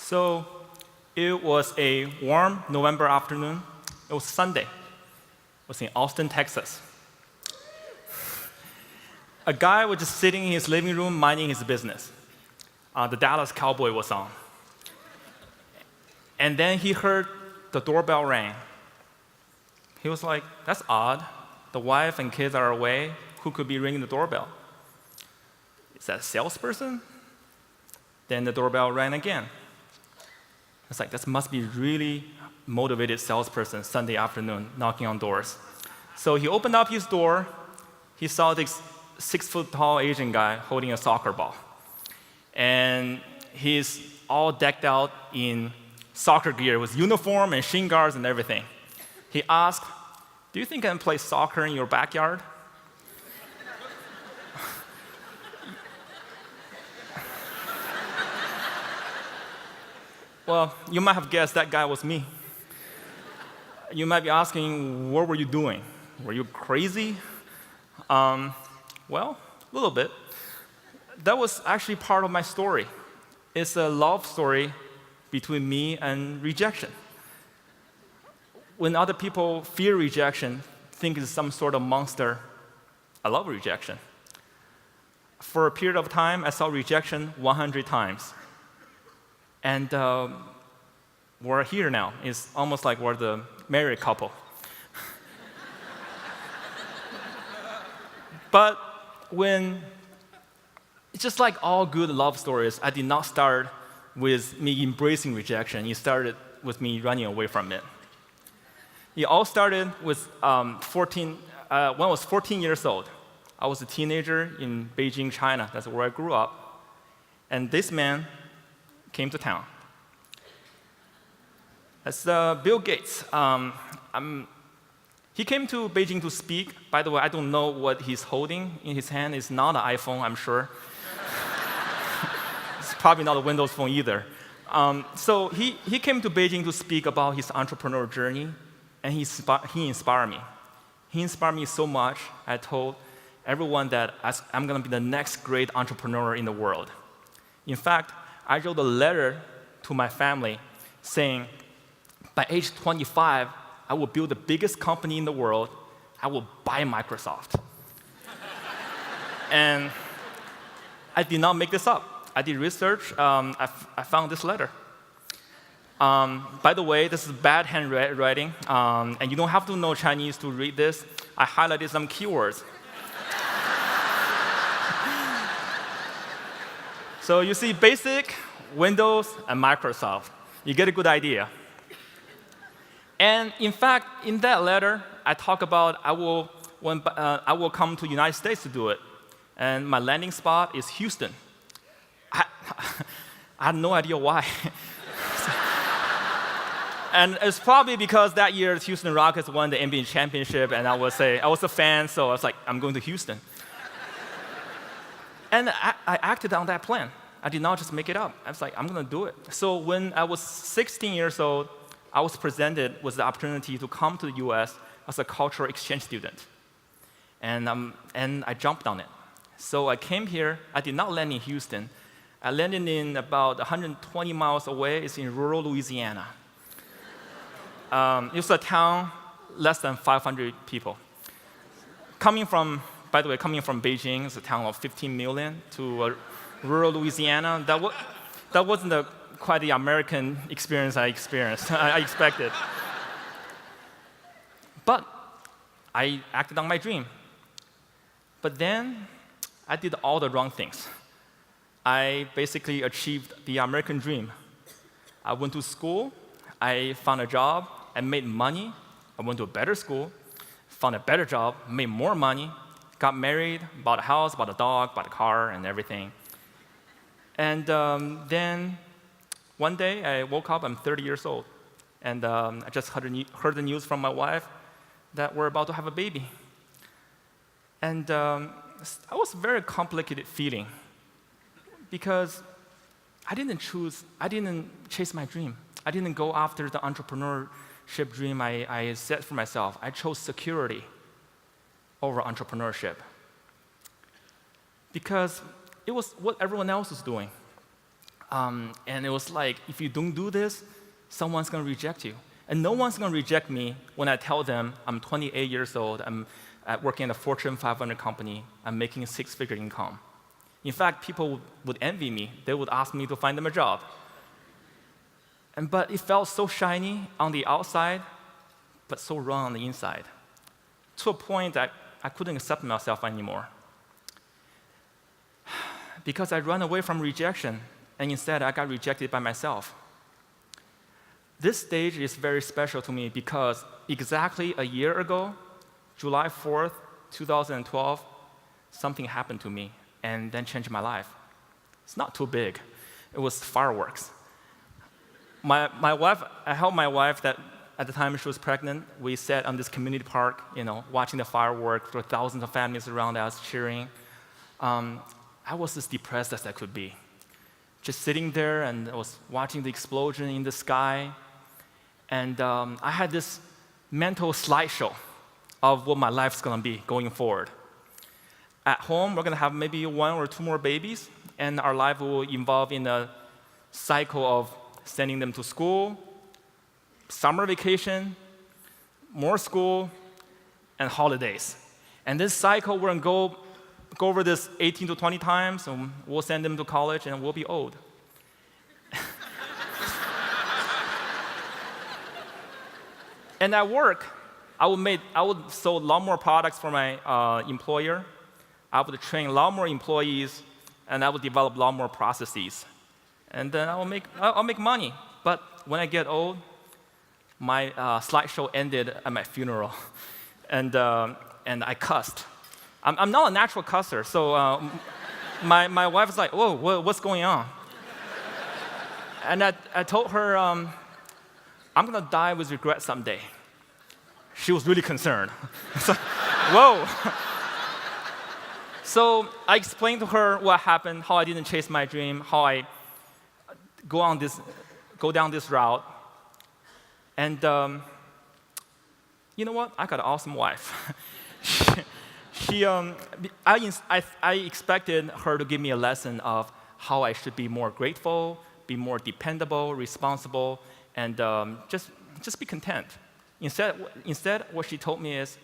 So it was a warm November afternoon. It was Sunday. It was in Austin, Texas. A guy was just sitting in his living room minding his business. The Dallas Cowboy was on. And then he heard the doorbell ring. He was like, that's odd. The wife and kids are away. Who could be ringing the doorbell? Is that a salesperson? Then the doorbell rang again. It's like, this must be really motivated salesperson Sunday afternoon knocking on doors. So he opened up his door. He saw this 6-foot-tall Asian guy holding a soccer ball. And he's all decked out in soccer gear with uniform and shin guards and everything. He asked, do you think I can play soccer in your backyard? Well, you might have guessed that guy was me. You might be asking, what were you doing? Were you crazy? Well, a little bit. That was actually part of my story. It's a love story between me and rejection. When other people fear rejection, think it's some sort of monster, I love rejection. For a period of time, I saw rejection 100 times. And we're here now. It's almost like we're the married couple. But it's just like all good love stories, I did not start with me embracing rejection. It started with me running away from it. It all started with when I was 14 years old. I was a teenager in Beijing, China. That's where I grew up. And this man came to town. That's Bill Gates. He came to Beijing to speak. By the way, I don't know what he's holding in his hand. It's not an iPhone, I'm sure. It's probably not a Windows phone either. So he came to Beijing to speak about his entrepreneur journey, and he inspired me. He inspired me so much, I told everyone that I'm going to be the next great entrepreneur in the world. In fact, I wrote a letter to my family saying, by age 25, I will build the biggest company in the world. I will buy Microsoft. And I did not make this up. I did research. I found this letter. By the way, this is bad handwriting, and you don't have to know Chinese to read this. I highlighted some keywords. So you see basic, Windows, and Microsoft. You get a good idea. And in fact, in that letter, I talk about I will come to the United States to do it. And my landing spot is Houston. I had no idea why. And it's probably because that year, the Houston Rockets won the NBA championship, and I was a fan, so I was like, I'm going to Houston. And I acted on that plan. I did not just make it up. I was like, I'm going to do it. So when I was 16 years old, I was presented with the opportunity to come to the US as a cultural exchange student. And I jumped on it. So I came here. I did not land in Houston. I landed in about 120 miles away. It's in rural Louisiana. It was a town less than 500 people. By the way, coming from Beijing, it's a town of 15 million, to rural Louisiana, that wasn't quite the American experience I expected. But I acted on my dream. But then I did all the wrong things. I basically achieved the American dream. I went to school, I found a job, I made money. I went to a better school, found a better job, made more money, got married, bought a house, bought a dog, bought a car, and everything. And then one day I woke up, I'm 30 years old, and I just heard the news from my wife that we're about to have a baby. And that was a very complicated feeling because I didn't chase my dream. I didn't go after the entrepreneurship dream I set for myself. I chose security over entrepreneurship because it was what everyone else was doing. And it was like, if you don't do this, someone's going to reject you. And no one's going to reject me when I tell them I'm 28 years old, I'm working at a Fortune 500 company, I'm making a six-figure income. In fact, people would envy me. They would ask me to find them a job. But it felt so shiny on the outside, but so wrong on the inside, to a point that I couldn't accept myself anymore. Because I ran away from rejection, and instead I got rejected by myself. This stage is very special to me because exactly a year ago, July 4th, 2012, something happened to me and then changed my life. It's not too big. It was fireworks. My wife, I helped my wife that at the time she was pregnant. We sat on this community park, watching the fireworks with thousands of families around us cheering. I was as depressed as I could be. Just sitting there and I was watching the explosion in the sky. And I had this mental slideshow of what my life's going to be going forward. At home, we're going to have maybe 1 or 2 more babies, and our life will involve in a cycle of sending them to school, summer vacation, more school, and holidays. And this cycle, we're going to go over this 18 to 20 times, and we'll send them to college, and we'll be old. And at work, I would sell a lot more products for my employer. I would train a lot more employees, and I would develop a lot more processes. And then I'll make money. But when I get old, my slideshow ended at my funeral, and I cussed. I'm not a natural cusser, so my wife was like, "Whoa, what's going on?" And I told her, "I'm gonna die with regret someday." She was really concerned. So, whoa. So I explained to her what happened, how I didn't chase my dream, how I go down this route. And you know what? I got an awesome wife. I expected her to give me a lesson of how I should be more grateful, be more dependable, responsible, and just be content. Instead, what she told me is,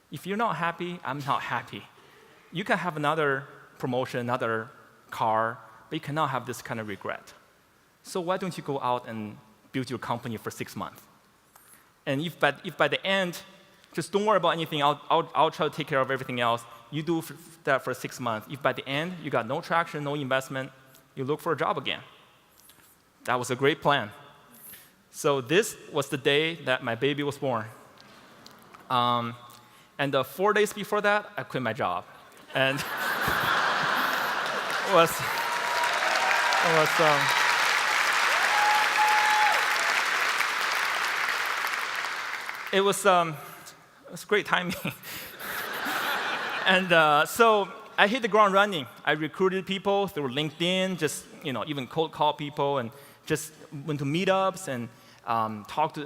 if you're not happy, I'm not happy. You can have another promotion, another car, but you cannot have this kind of regret. So why don't you go out and build your company for 6 months? And if by the end, just don't worry about anything, I'll try to take care of everything else. You do that for 6 months. If by the end, you got no traction, no investment, you look for a job again. That was a great plan. So this was the day that my baby was born. And 4 days before that, I quit my job. And it was great timing. And so I hit the ground running. I recruited people through LinkedIn, just even cold call people, and just went to meetups and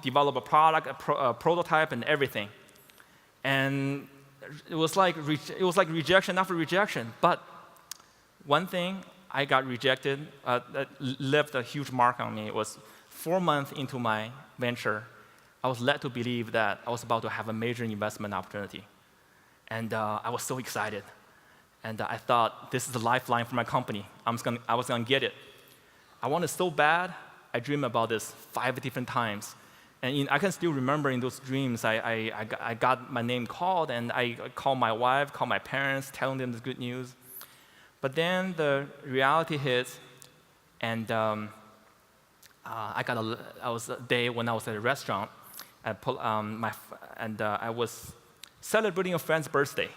develop a product, a prototype, and everything. And it was like rejection after rejection. But one thing I got rejected that left a huge mark on me. It was 4 months into my venture, I was led to believe that I was about to have a major investment opportunity. And I was so excited. And I thought, this is the lifeline for my company. I was going to get it. I wanted so bad, I dreamed about this 5 different times. And I can still remember in those dreams, I got my name called, and I called my wife, called my parents, telling them the good news. But then the reality hits, and I was a day when I was at a restaurant, I was celebrating a friend's birthday.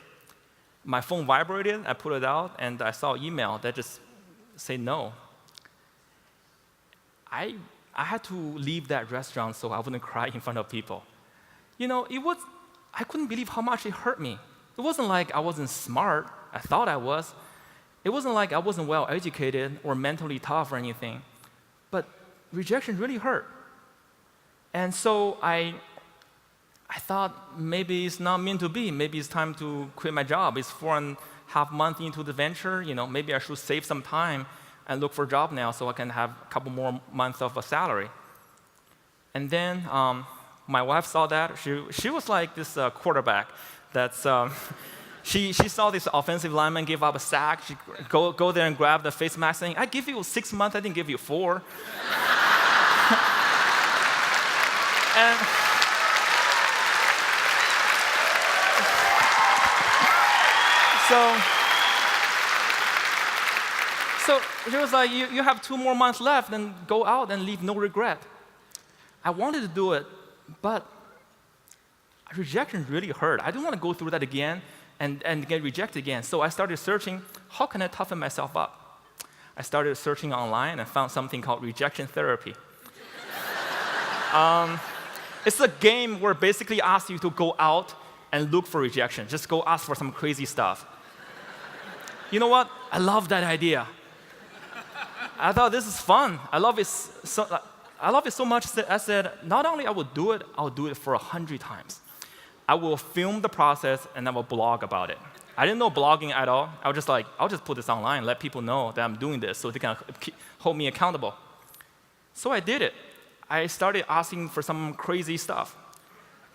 My phone vibrated, I pulled it out, and I saw an email that just said no. I had to leave that restaurant so I wouldn't cry in front of people. I couldn't believe how much it hurt me. It wasn't like I wasn't smart. I thought I was. It wasn't like I wasn't well educated or mentally tough or anything. But rejection really hurt. And so I thought maybe it's not meant to be. Maybe it's time to quit my job. It's 4.5 months into the venture. Maybe I should save some time and look for a job now so I can have a couple more months of a salary. And then my wife saw that. She was like this quarterback that's, she saw this offensive lineman give up a sack. She go there and grab the face mask saying, I give you 6 months, I didn't give you 4. And so she was like, you have 2 more months left, and go out and leave no regret. I wanted to do it, but rejection really hurt. I didn't want to go through that again and get rejected again. So I started searching, how can I toughen myself up? I started searching online and found something called rejection therapy. It's a game where basically asks you to go out and look for rejection. Just go ask for some crazy stuff. You know what? I love that idea. I thought this is fun. I love it so much that I said, not only I will do it, I'll do it for 100 times. I will film the process and I will blog about it. I didn't know blogging at all. I was just like, I'll just put this online, let people know that I'm doing this so they can hold me accountable. So I did it. I started asking for some crazy stuff.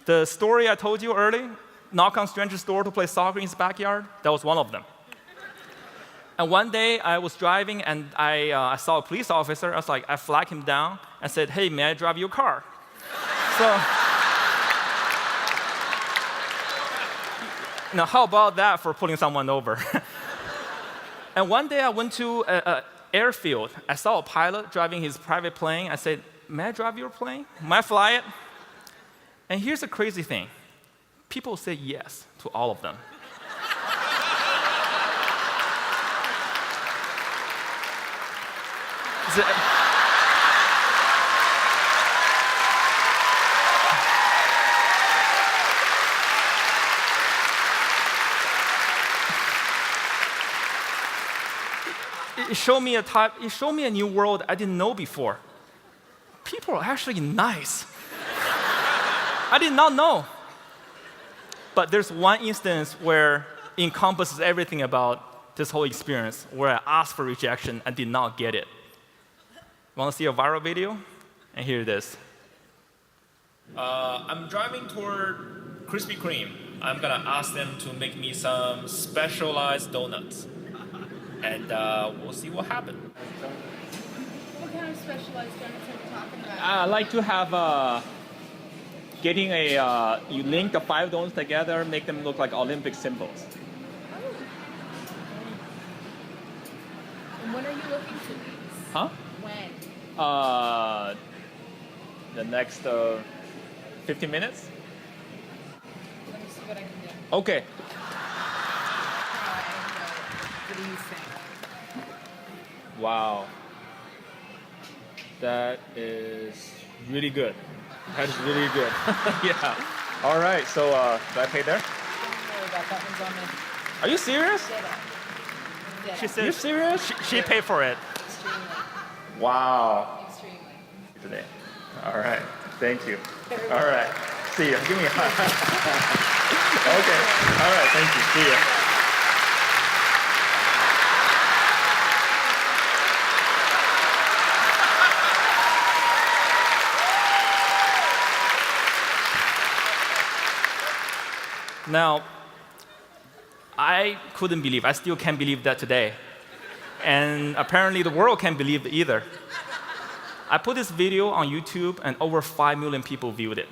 The story I told you earlier, knock on stranger's door to play soccer in his backyard, that was one of them. And one day I was driving and I saw a police officer. I flagged him down and said, hey, may I drive your car? Now, how about that for pulling someone over? And one day I went to an airfield. I saw a pilot driving his private plane. I said, may I drive your plane? May I fly it? And here's the crazy thing. People say yes to all of them. It showed me a new world I didn't know before. People are actually nice. I did not know. But there's one instance where it encompasses everything about this whole experience, where I asked for rejection and did not get it. Want to see a viral video? And here it is. I'm driving toward Krispy Kreme. I'm going to ask them to make me some specialized donuts. And we'll see what happens. What kind of specialized donuts are we talking about? I like to have you link the 5 donuts together, make them look like Olympic symbols. Oh. And when are you looking to these? Huh? When? The next 15 minutes? Let me see what I can do. Okay. What do you think? Wow. That is really good. That is really good. Yeah. All right. So, do I pay there? Don't worry about that one's on me. Are you serious? Ditto. She said, you serious? She paid for it. Extremely. Wow. Extremely. Today. All right. Thank you. Very All well. right. See you. Give me a hug. Okay. All right. Thank you. See you. Now, I couldn't believe, I still can't believe that today. And apparently the world can't believe it either. I put this video on YouTube and over 5 million people viewed it.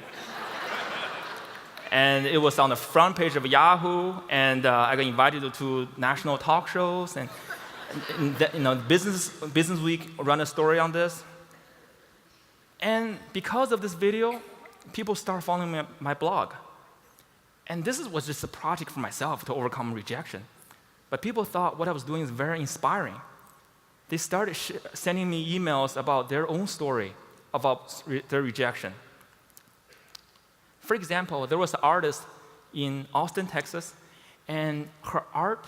And it was on the front page of Yahoo, and I got invited to national talk shows, and Business Week ran a story on this. And because of this video, people start following my blog. And this was just a project for myself to overcome rejection. But people thought what I was doing is very inspiring. They started sending me emails about their own story about their rejection. For example, there was an artist in Austin, Texas, and her art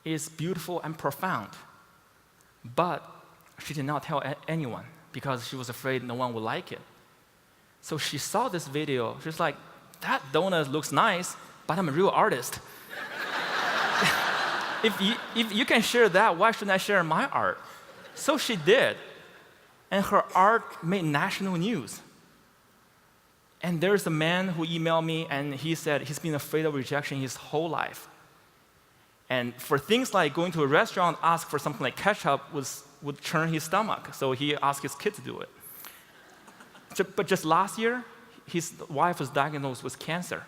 is beautiful and profound. But she did not tell anyone because she was afraid no one would like it. So she saw this video. She's like, that donut looks nice, but I'm a real artist. If you can share that, why shouldn't I share my art? So she did. And her art made national news. And there's a man who emailed me, and he said he's been afraid of rejection his whole life. And for things like going to a restaurant, ask for something like ketchup would churn his stomach. So he asked his kid to do it. But just last year, his wife was diagnosed with cancer.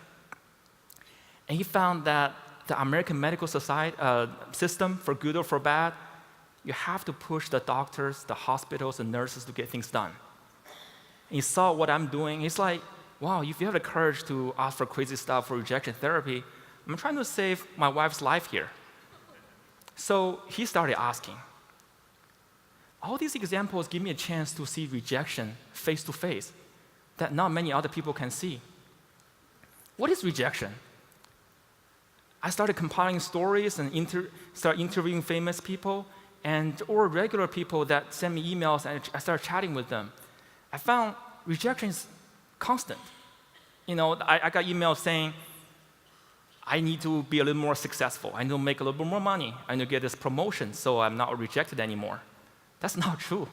And he found that the American medical society system, for good or for bad, you have to push the doctors, the hospitals, and nurses to get things done. And he saw what I'm doing. He's like, wow, if you have the courage to ask for crazy stuff for rejection therapy, I'm trying to save my wife's life here. So he started asking. All these examples give me a chance to see rejection face to face that not many other people can see. What is rejection? I started compiling stories and started interviewing famous people or regular people that send me emails, and I started chatting with them. I found rejection is constant. I got emails saying, I need to be a little more successful. I need to make a little bit more money. I need to get this promotion so I'm not rejected anymore. That's not true.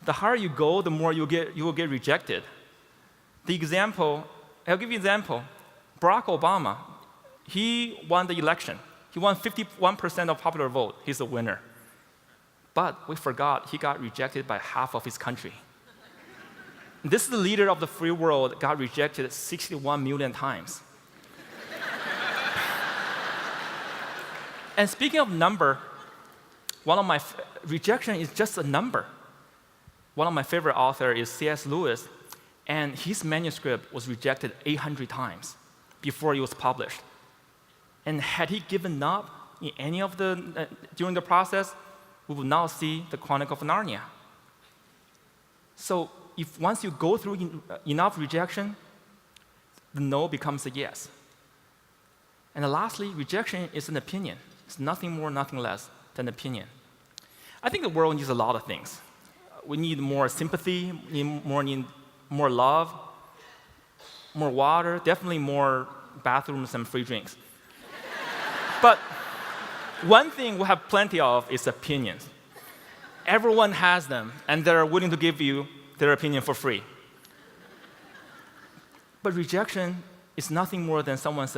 The higher you go, the more you will get rejected. I'll give you an example. Barack Obama, he won the election. He won 51% of popular vote. He's the winner. But we forgot he got rejected by half of his country. This is the leader of the free world, got rejected 61 million times. And speaking of number, rejection is just a number. One of my favorite authors is C.S. Lewis, and his manuscript was rejected 800 times before it was published. And had he given up in any of during the process, we would now see the Chronicle of Narnia. So if once you go through enough rejection, the no becomes a yes. And lastly, rejection is an opinion. It's nothing more, nothing less than opinion. I think the world needs a lot of things. We need more sympathy, need more love, more water, definitely more bathrooms and free drinks. But one thing we have plenty of is opinions. Everyone has them, and they're willing to give you their opinion for free. But rejection is nothing more than someone's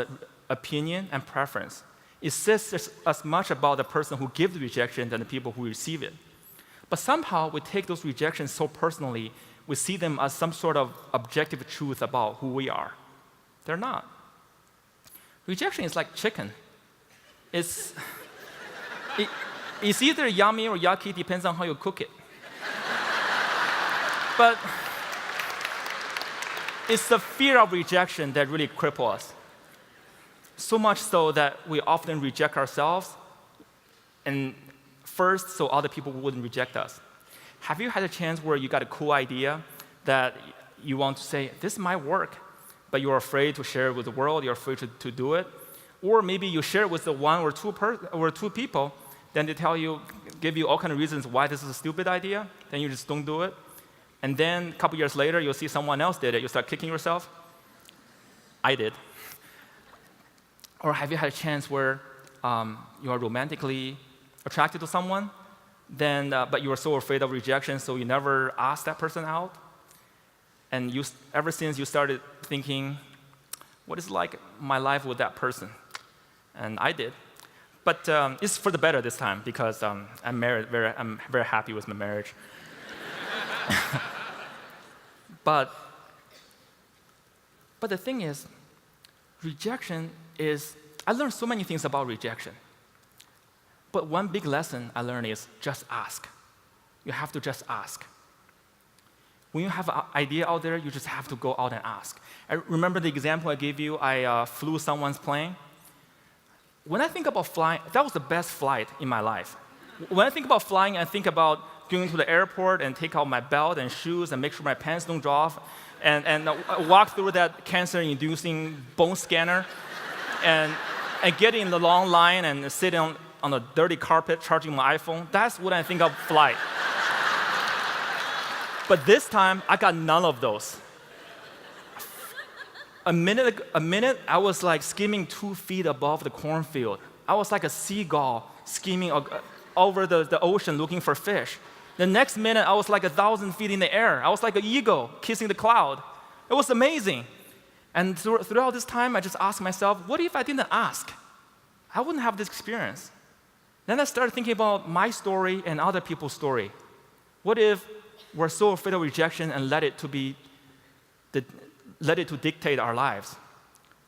opinion and preference. It says as much about the person who gives the rejection than the people who receive it. But somehow we take those rejections so personally, we see them as some sort of objective truth about who we are. They're not. Rejection is like chicken. It's either yummy or yucky, depends on how you cook it. But it's the fear of rejection that really cripples us. So much so that we often reject ourselves, and first, so other people wouldn't reject us. Have you had a chance where you got a cool idea that you want to say, this might work, but you're afraid to share it with the world, you're afraid to do it? Or maybe you share it with the one or two people, then they give you all kinds of reasons why this is a stupid idea, then you just don't do it. And then a couple years later, you'll see someone else did it, you start kicking yourself. I did. Or have you had a chance where you are romantically attracted to someone, but you are so afraid of rejection, so you never asked that person out? And ever since you started thinking, what is like my life with that person? And I did. But it's for the better this time because I'm married. I'm very happy with my marriage. But the thing is, rejection is, I learned so many things about rejection. But one big lesson I learned is just ask. You have to just ask. When you have an idea out there, you just have to go out and ask. I remember the example I gave you, I flew someone's plane. When I think about flying, that was the best flight in my life. When I think about flying, I think about going to the airport and take out my belt and shoes and make sure my pants don't drop off and walk through that cancer-inducing bone scanner and get in the long line and sit on a dirty carpet charging my iPhone. That's what I think of flight. But this time, I got none of those. A minute, I was like skimming 2 feet above the cornfield. I was like a seagull skimming over the ocean looking for fish. The next minute, I was like 1,000 feet in the air. I was like an eagle kissing the cloud. It was amazing. And throughout this time, I just asked myself, what if I didn't ask? I wouldn't have this experience. Then I started thinking about my story and other people's story. What if we're so afraid of rejection and let it to dictate our lives?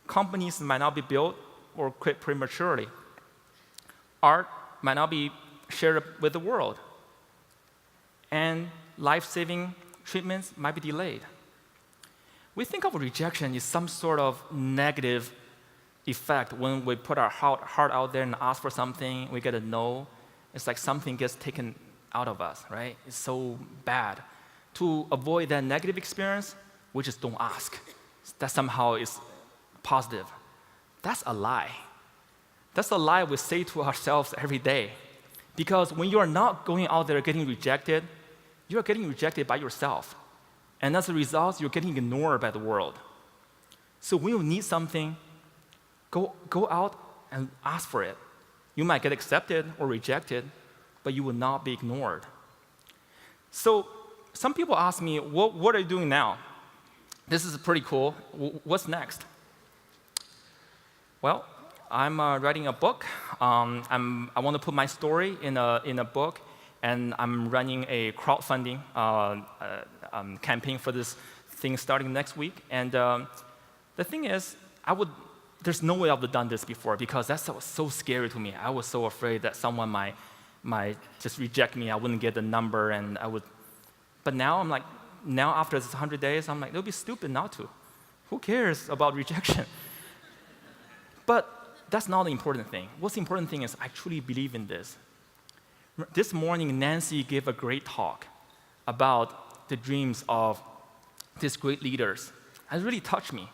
Companies might not be built or quit prematurely. Art might not be shared with the world. And life-saving treatments might be delayed. We think of rejection as some sort of negative effect when we put our heart out there and ask for something, we get a no. It's like something gets taken out of us, right? It's so bad. To avoid that negative experience, we just don't ask. That somehow is positive. That's a lie. That's a lie we say to ourselves every day. Because when you are not going out there getting rejected, you are getting rejected by yourself. And as a result, you're getting ignored by the world. So when you need something, go out and ask for it. You might get accepted or rejected, but you will not be ignored. So some people ask me, what are you doing now? This is pretty cool. What's next? Well, I'm writing a book. I want to put my story in a book, and I'm running a crowdfunding campaign for this thing starting next week. And the thing is, there's no way I would have done this before because that was so scary to me. I was so afraid that someone might just reject me. I wouldn't get the number, and I would. But now I'm like, now after this 100 days, I'm like, it would be stupid not to. Who cares about rejection? But that's not the important thing. What's the important thing is I truly believe in this. This morning, Nancy gave a great talk about the dreams of these great leaders. It really touched me.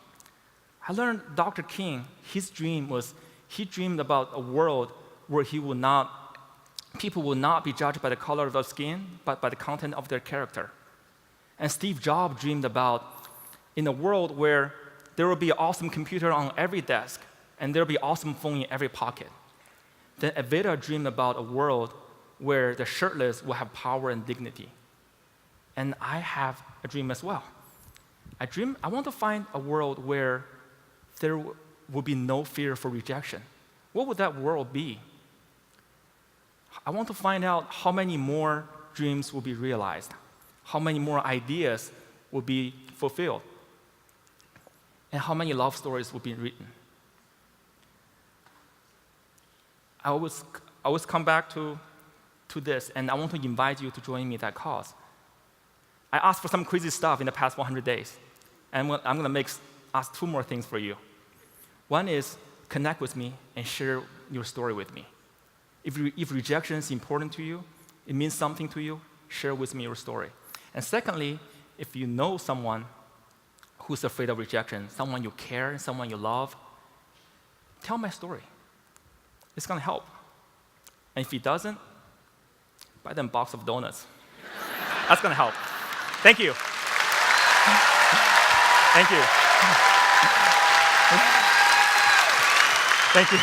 I learned Dr. King, his dream was, he dreamed about a world where people will not be judged by the color of their skin, but by the content of their character. And Steve Jobs dreamed about in a world where there will be an awesome computer on every desk, and there will be an awesome phone in every pocket. Then Evita dreamed about a world where the shirtless will have power and dignity. And I have a dream as well. I want to find a world where there will be no fear for rejection. What would that world be? I want to find out how many more dreams will be realized, how many more ideas will be fulfilled, and how many love stories will be written. I always come back to this, and I want to invite you to join me in that cause. I asked for some crazy stuff in the past 100 days, and I'm going to ask two more things for you. One is connect with me and share your story with me. If rejection is important to you, it means something to you, share with me your story. And secondly, if you know someone who's afraid of rejection, someone you care, someone you love, tell my story. It's going to help. And if he doesn't, buy them a box of donuts. That's going to help. Thank you. Thank you. Thank you.